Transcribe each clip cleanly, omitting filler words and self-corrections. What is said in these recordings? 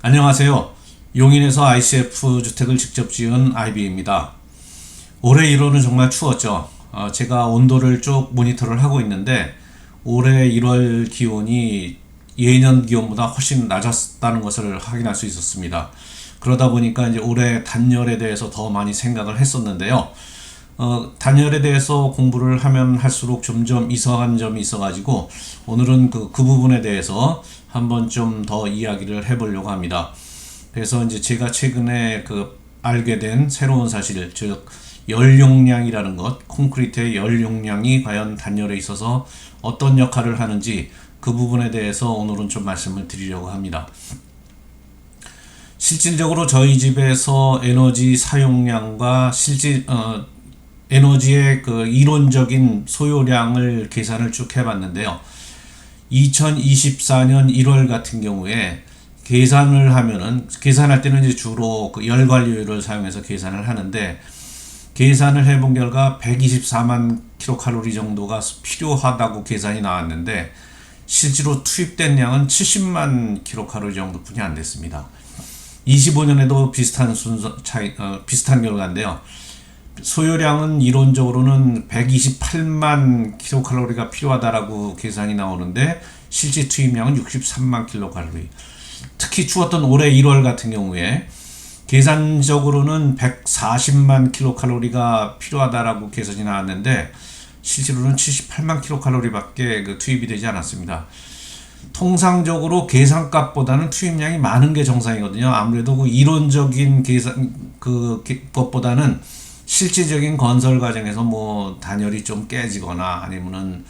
안녕하세요. 용인에서 ICF 주택을 직접 지은 아이비입니다. 올해 1월은 정말 추웠죠. 제가 온도를 쭉 모니터를 하고 있는데 올해 1월 기온이 예년 기온보다 훨씬 낮았다는 것을 확인할 수 있었습니다. 그러다 보니까 이제 올해 단열에 대해서 더 많이 생각을 했었는데요. 단열에 대해서 공부를 하면 할수록 점점 이상한 점이 있어가지고 오늘은 그 부분에 대해서 한번 좀 더 이야기를 해보려고 합니다. 그래서 이제 제가 최근에 알게 된 새로운 사실, 즉 열 용량이라는 것, 콘크리트의 열 용량이 과연 단열에 있어서 어떤 역할을 하는지 그 부분에 대해서 오늘은 좀 말씀을 드리려고 합니다. 실질적으로 저희 집에서 에너지 사용량과 에너지의 이론적인 소요량을 계산을 쭉 해봤는데요. 2024년 1월 같은 경우에 계산할 때는 이제 주로 열 관리율을 사용해서 계산을 하는데, 계산을 해본 결과 124만 킬로칼로리 정도가 필요하다고 계산이 나왔는데, 실제로 투입된 양은 70만 킬로칼로리 정도뿐이 안 됐습니다. 25년에도 비슷한 결과인데요. 소요량은 이론적으로는 128만 킬로칼로리가 필요하다라고 계산이 나오는데 실제 투입량은 63만 킬로칼로리. 특히 추웠던 올해 1월 같은 경우에 계산적으로는 140만 킬로칼로리가 필요하다라고 계산이 나왔는데 실제로는 78만 킬로칼로리밖에 투입이 되지 않았습니다. 통상적으로 계산값보다는 투입량이 많은 게 정상이거든요. 아무래도 이론적인 계산 것보다는 실질적인 건설 과정에서 단열이 좀 깨지거나 아니면은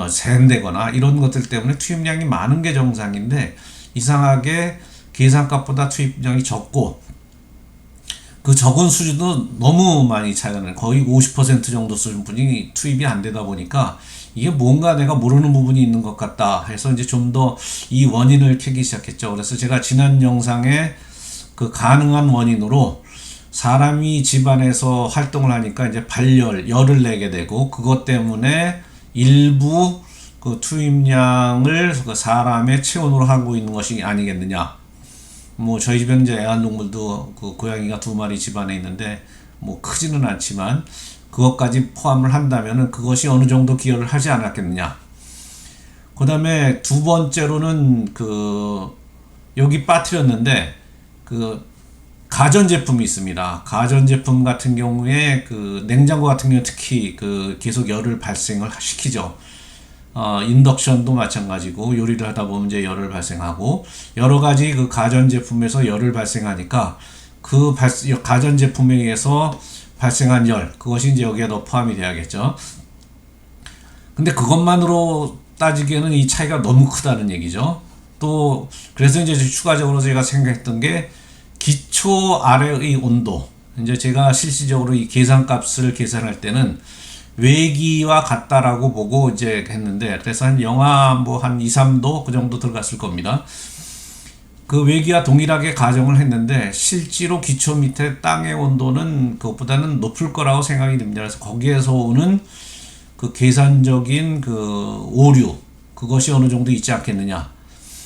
샌되거나 이런 것들 때문에 투입량이 많은 게 정상인데, 이상하게 계산값보다 투입량이 적고 그 적은 수준도 너무 많이 차이가 나요. 거의 50% 정도 수준뿐이 투입이 안 되다 보니까 이게 뭔가 내가 모르는 부분이 있는 것 같다 해서 이제 좀 더 이 원인을 캐기 시작했죠. 그래서 제가 지난 영상에 가능한 원인으로 사람이 집안에서 활동을 하니까 이제 열을 내게 되고, 그것 때문에 일부 투입량을 사람의 체온으로 하고 있는 것이 아니겠느냐. 저희 집에는 이제 애완동물도 고양이가 2마리 집안에 있는데 크지는 않지만 그것까지 포함을 한다면은 그것이 어느 정도 기여를 하지 않았겠느냐. 그 다음에 두 번째로는 여기 빠뜨렸는데 가전제품이 있습니다. 가전제품 같은 경우에 냉장고 같은 경우 특히 계속 열을 발생을 시키죠. 인덕션도 마찬가지고 요리를 하다 보면 이제 열을 발생하고 여러 가지 가전제품에서 열을 발생하니까 가전제품에 의해서 발생한 열, 그것이 이제 여기에 더 포함이 돼야겠죠. 근데 그것만으로 따지기에는 이 차이가 너무 크다는 얘기죠. 또 그래서 이제 추가적으로 제가 생각했던 게 기초 아래의 온도. 이제 제가 실질적으로 이 계산값을 계산할 때는 외기와 같다라고 보고 이제 했는데, 그래서 한 영하 한 2, 3도 그 정도 들어갔을 겁니다. 그 외기와 동일하게 가정을 했는데 실제로 기초 밑에 땅의 온도는 그것보다는 높을 거라고 생각이 듭니다. 그래서 거기에서 오는 계산적인 오류, 그것이 어느 정도 있지 않겠느냐.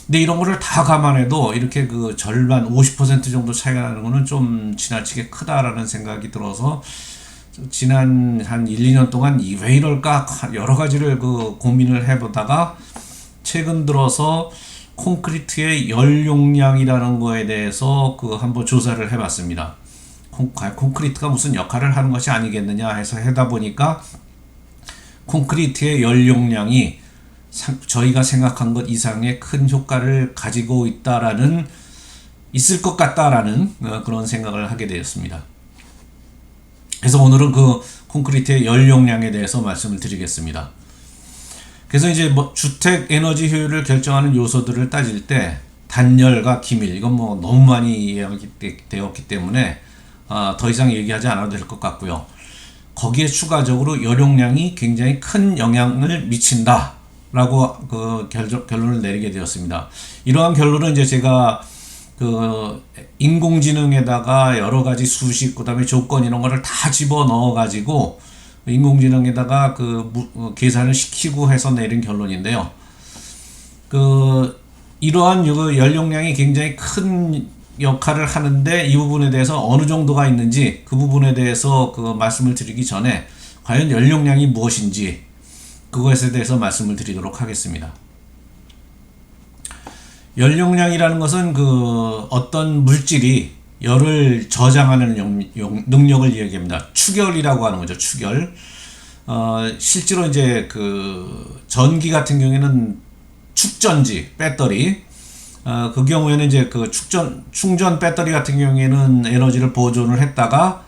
근데 이런 거를 다 감안해도 이렇게 절반 50% 정도 차이가 나는 거는 좀 지나치게 크다라는 생각이 들어서 지난 한 1, 2년 동안 왜 이럴까 여러 가지를 고민을 해보다가 최근 들어서 콘크리트의 열 용량이라는 거에 대해서 한번 조사를 해봤습니다. 콘크리트가 무슨 역할을 하는 것이 아니겠느냐 해서 하다 보니까 콘크리트의 열 용량이 저희가 생각한 것 이상의 큰 효과를 가지고 있을 것 같다라는 그런 생각을 하게 되었습니다. 그래서 오늘은 콘크리트의 열 용량에 대해서 말씀을 드리겠습니다. 그래서 이제 주택 에너지 효율을 결정하는 요소들을 따질 때 단열과 기밀, 이건 너무 많이 이야기되었기 때문에 더 이상 얘기하지 않아도 될 것 같고요. 거기에 추가적으로 열 용량이 굉장히 큰 영향을 미친다 라고 결론을 내리게 되었습니다. 이러한 결론은 이제 제가 인공지능에다가 여러 가지 수식, 그 다음에 조건 이런 거를 다 집어 넣어 가지고 인공지능에다가 계산을 시키고 해서 내린 결론인데요. 이러한 연용량이 굉장히 큰 역할을 하는데 이 부분에 대해서 어느 정도가 있는지 그 부분에 대해서 그 말씀을 드리기 전에 과연 연용량이 무엇인지 그것에 대해서 말씀을 드리도록 하겠습니다. 연용량이라는 것은 그 어떤 물질이 열을 저장하는 능력을 이야기합니다. 축열이라고 하는 거죠. 축열. 실제로 이제 그 전기 같은 경우에는 축전지, 배터리, 그 경우에는 이제 그 충전 배터리 같은 경우에는 에너지를 보존을 했다가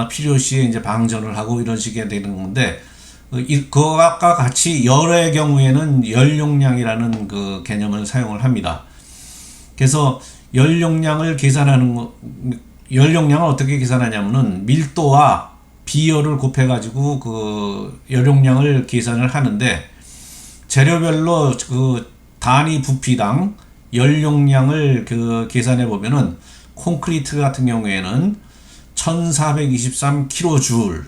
필요시에 이제 방전을 하고 이런 식이 되는 건데, 그것과 같이 열의 경우에는 연용량이라는 그 개념을 사용을 합니다. 그래서 연용량을 어떻게 계산하냐면은 밀도와 비열을 곱해가지고 그 연용량을 계산을 하는데, 재료별로 그 단위 부피당 연용량을 그 계산해 보면은 콘크리트 같은 경우에는 1423kJ,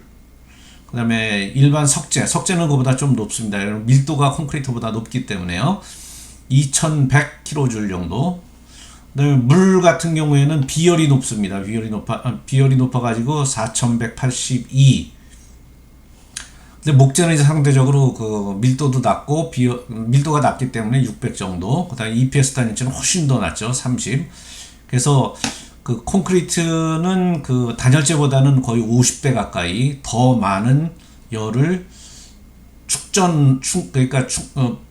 그 다음에 일반 석재는 그보다 좀 높습니다. 밀도가 콘크리트보다 높기 때문에요. 2100kJ 정도. 그 다음에 물 같은 경우에는 비열이 높습니다. 비열이 높아가지고 4182. 근데 목재는 이제 상대적으로 그 밀도도 낮고 밀도가 낮기 때문에 600 정도. 그다음에 EPS 단위치는 훨씬 더 낮죠. 30. 그래서 그 콘크리트는 그 단열재보다는 거의 50배 가까이 더 많은 열을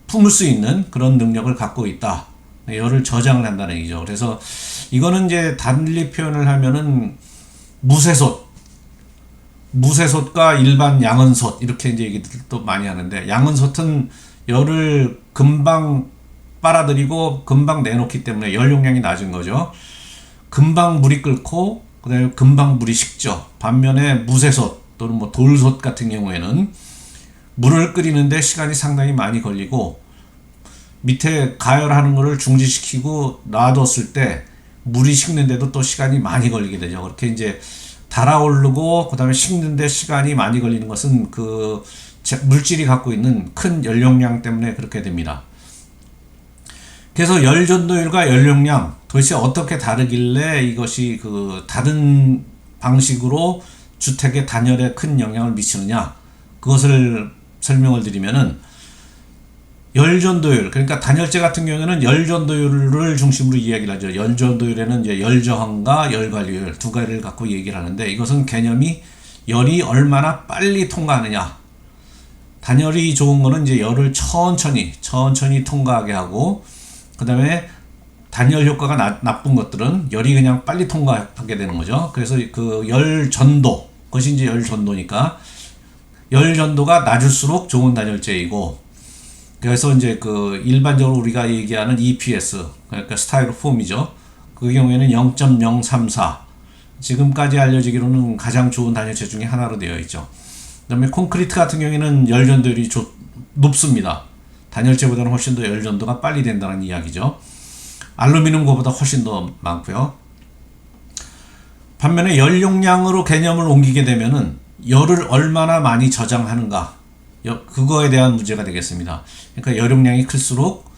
품을 수 있는 그런 능력을 갖고 있다. 열을 저장을 한다는 얘기죠. 그래서 이거는 이제 달리 표현을 하면은 무쇠솥과 일반 양은솥 이렇게 이제 얘기들 또 많이 하는데, 양은솥은 열을 금방 빨아들이고 금방 내놓기 때문에 연용량이 낮은 거죠. 금방 물이 끓고 그다음에 금방 물이 식죠. 반면에 무쇠솥 또는 뭐 돌솥 같은 경우에는 물을 끓이는데 시간이 상당히 많이 걸리고, 밑에 가열하는 거를 중지시키고 놔뒀을 때 물이 식는데도 또 시간이 많이 걸리게 되죠. 그렇게 이제 달아오르고 그다음에 식는데 시간이 많이 걸리는 것은 그 물질이 갖고 있는 큰 연용량 때문에 그렇게 됩니다. 그래서 열 전도율과 연용량 도대체 어떻게 다르길래 이것이 그 다른 방식으로 주택의 단열에 큰 영향을 미치느냐, 그것을 설명을 드리면은, 열전도율, 그러니까 단열재 같은 경우에는 열전도율을 중심으로 이야기를 하죠. 열전도율에는 이제 열저항과 열관리율 두 가지를 갖고 얘기를 하는데, 이것은 개념이 열이 얼마나 빨리 통과하느냐. 단열이 좋은 거는 이제 열을 천천히 통과하게 하고, 그 다음에 단열 효과가 나쁜 것들은 열이 그냥 빨리 통과하게 되는 거죠. 그래서 그 열전도, 그것이 이제 열전도니까 열전도가 낮을수록 좋은 단열재이고, 그래서 이제 그 일반적으로 우리가 얘기하는 EPS, 그러니까 스타이로폼이죠. 그 경우에는 0.034. 지금까지 알려지기로는 가장 좋은 단열재 중에 하나로 되어 있죠. 그 다음에 콘크리트 같은 경우에는 열전도율이 높습니다. 단열재보다는 훨씬 더 열전도가 빨리 된다는 이야기죠. 알루미늄 거보다 훨씬 더 많고요. 반면에 연용량으로 개념을 옮기게 되면은 열을 얼마나 많이 저장하는가, 그거에 대한 문제가 되겠습니다. 그러니까 연용량이 클수록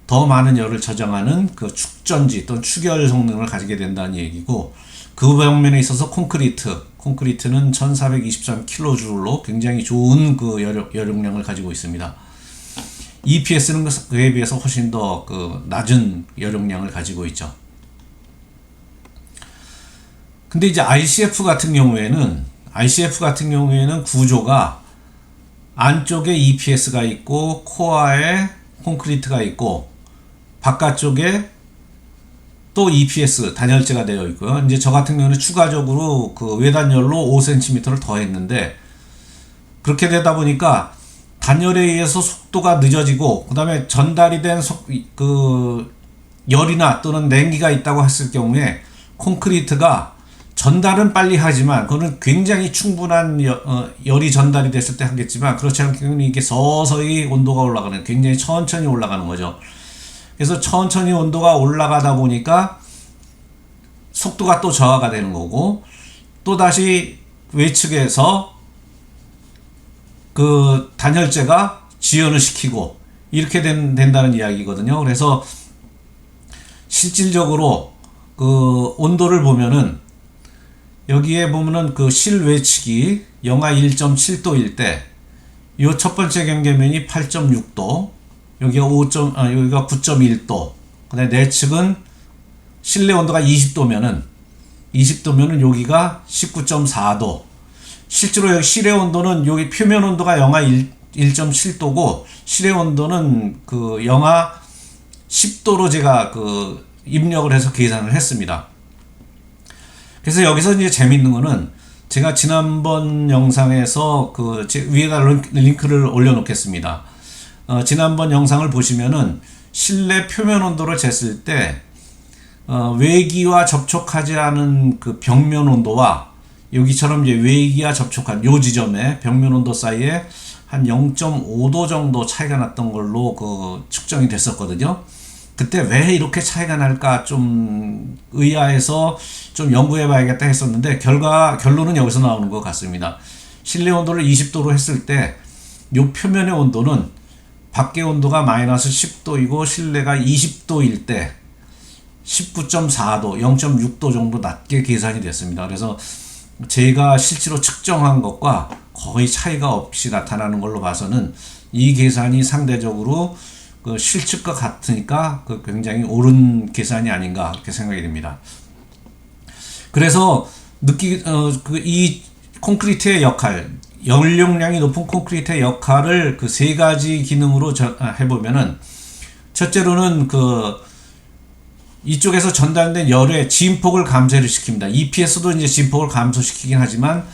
더 많은 열을 저장하는 그 축전지 또는 축열 성능을 가지게 된다는 얘기고, 그 방면에 있어서 콘크리트는 1423kJ로 굉장히 좋은 그 연용량을 가지고 있습니다. EPS는 그에 비해서 훨씬 더 그 낮은 연용량을 가지고 있죠. 근데 이제 ICF 같은 경우에는 구조가 안쪽에 EPS가 있고 코어에 콘크리트가 있고 바깥쪽에 또 EPS 단열재가 되어 있고요. 이제 저 같은 경우는 추가적으로 그 외단열로 5cm를 더했는데, 그렇게 되다 보니까 단열에 의해서 속도가 늦어지고, 그 다음에 전달이 된 그 열이나 또는 냉기가 있다고 했을 경우에 콘크리트가 전달은 빨리 하지만 그거는 굉장히 충분한 열이 전달이 됐을 때 하겠지만, 그렇지 않은 경우는 이게 서서히 온도가 올라가는, 굉장히 천천히 올라가는 거죠. 그래서 천천히 온도가 올라가다 보니까 속도가 또 저하가 되는 거고, 또 다시 외측에서 그 단열재가 지연을 시키고 이렇게 된다는 이야기거든요. 그래서 실질적으로 그 온도를 보면은 여기에 보면은 그 실외측이 영하 1.7도일 때 요 첫 번째 경계면이 8.6도, 여기가 여기가 9.1도. 그다음에 내측은 실내 온도가 20도면은 여기가 19.4도. 실제로 여기 실외 온도는 여기 표면 온도가 영하 1.7도고 실외 온도는 그 영하 10도로 제가 그 입력을 해서 계산을 했습니다. 그래서 여기서 이제 재밌는 거는 제가 지난번 영상에서 그 위에다 링크를 올려놓겠습니다. 지난번 영상을 보시면은 실내 표면 온도를 쟀을 때 외기와 접촉하지 않은 그 벽면 온도와 여기처럼 이제 외기와 접촉한 요 지점에 벽면 온도 사이에 한 0.5도 정도 차이가 났던 걸로 그 측정이 됐었거든요. 그때 왜 이렇게 차이가 날까 좀 의아해서 좀 연구해 봐야겠다 했었는데 결론은 여기서 나오는 것 같습니다. 실내 온도를 20도로 했을 때 요 표면의 온도는 밖의 온도가 마이너스 10도이고 실내가 20도일 때 19.4도, 0.6도 정도 낮게 계산이 됐습니다. 그래서 제가 실제로 측정한 것과 거의 차이가 없이 나타나는 걸로 봐서는 이 계산이 상대적으로 그 실측과 같으니까 그 굉장히 옳은 계산이 아닌가 그렇게 생각이 됩니다. 그래서 이 콘크리트의 역할, 연료량이 높은 콘크리트의 역할을 그 세 가지 기능으로 해보면은 첫째로는 그 이쪽에서 전달된 열의 진폭을 감소를 시킵니다. EPS도 이제 진폭을 감소시키긴 하지만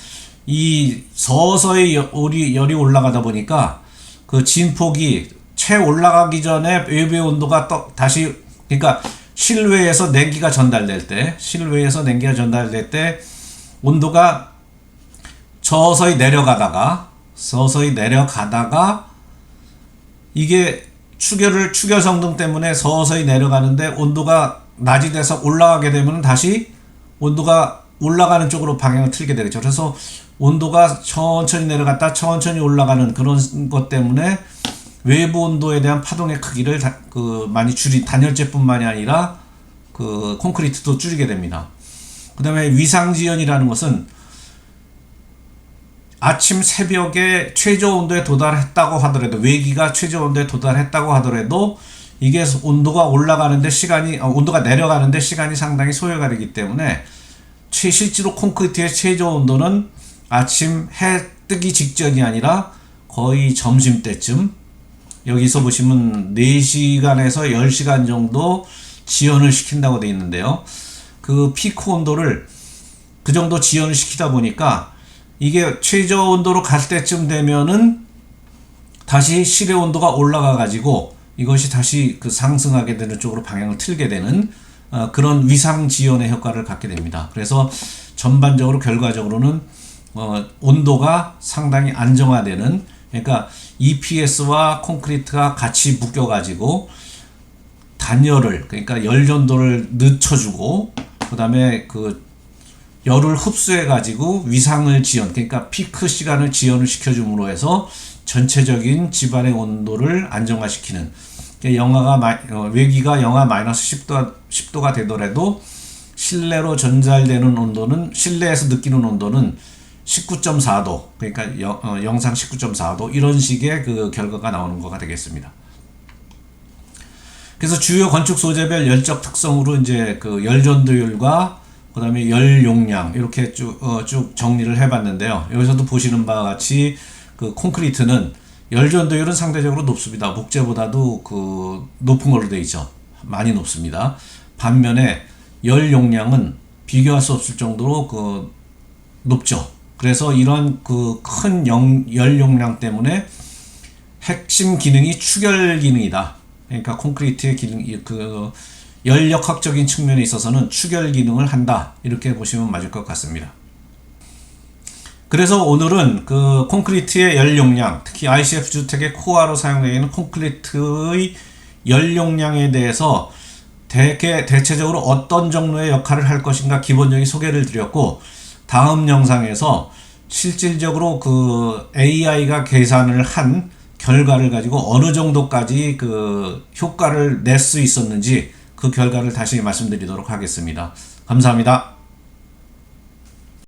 이 서서히 열이 올라가다 보니까 그 진폭이 채 올라가기 전에 외부의 온도가 다시 그러니까 실외에서 냉기가 전달될 때 온도가 서서히 내려가다가 이게 추결 성능 때문에 서서히 내려가는데 온도가 낮이 돼서 올라가게 되면 다시 온도가 올라가는 쪽으로 방향을 틀게 되겠죠. 그래서 온도가 천천히 내려갔다 천천히 올라가는 그런 것 때문에 외부 온도에 대한 파동의 크기를 많이 단열재뿐만이 아니라 그 콘크리트도 줄이게 됩니다. 그 다음에 위상지연이라는 것은 아침 새벽에 최저 온도에 도달했다고 하더라도 외기가 최저 온도에 도달했다고 하더라도 이게 온도가 온도가 내려가는데 시간이 상당히 소요가 되기 때문에 실제로 콘크리트의 최저 온도는 아침 해 뜨기 직전이 아니라 거의 점심때쯤 여기서 보시면 4시간에서 10시간 정도 지연을 시킨다고 되어 있는데요. 그 피크 온도를 그 정도 지연을 시키다 보니까 이게 최저 온도로 갈 때쯤 되면은 다시 실외 온도가 올라가 가지고 이것이 다시 그 상승하게 되는 쪽으로 방향을 틀게 되는 그런 위상 지연의 효과를 갖게 됩니다. 그래서 전반적으로 결과적으로는 온도가 상당히 안정화되는, 그러니까 EPS와 콘크리트가 같이 묶여 가지고 단열을, 그러니까 열 전도를 늦춰주고 그다음에 그 열을 흡수해 가지고 위상을 지연, 그러니까 피크 시간을 지연을 시켜줌으로 해서 전체적인 집안의 온도를 안정화시키는, 외기가 영하 마이너스 10도가 되더라도 실내로 전달되는 온도는, 실내에서 느끼는 온도는 19.4도, 그러니까 영상 19.4도, 이런 식의 그 결과가 나오는 거가 되겠습니다. 그래서 주요 건축 소재별 열적 특성으로 이제 그 열 전도율과 그 다음에 열 용량 이렇게 쭉 정리를 해봤는데요. 여기서도 보시는 바와 같이 그 콘크리트는 열 전도율은 상대적으로 높습니다. 목재보다도 그 높은 걸로 되어 있죠. 많이 높습니다. 반면에 열 용량은 비교할 수 없을 정도로 그 높죠. 그래서 이런 그 큰 열 용량 때문에 핵심 기능이 추결 기능이다. 그러니까 콘크리트의 기능, 그 열역학적인 측면에 있어서는 추결 기능을 한다, 이렇게 보시면 맞을 것 같습니다. 그래서 오늘은 그 콘크리트의 열 용량, 특히 ICF 주택의 코어로 사용되는 콘크리트의 열 용량에 대해서 대체적으로 어떤 정도의 역할을 할 것인가 기본적인 소개를 드렸고, 다음 영상에서 실질적으로 그 AI가 계산을 한 결과를 가지고 어느 정도까지 그 효과를 낼 수 있었는지, 그 결과를 다시 말씀드리도록 하겠습니다. 감사합니다.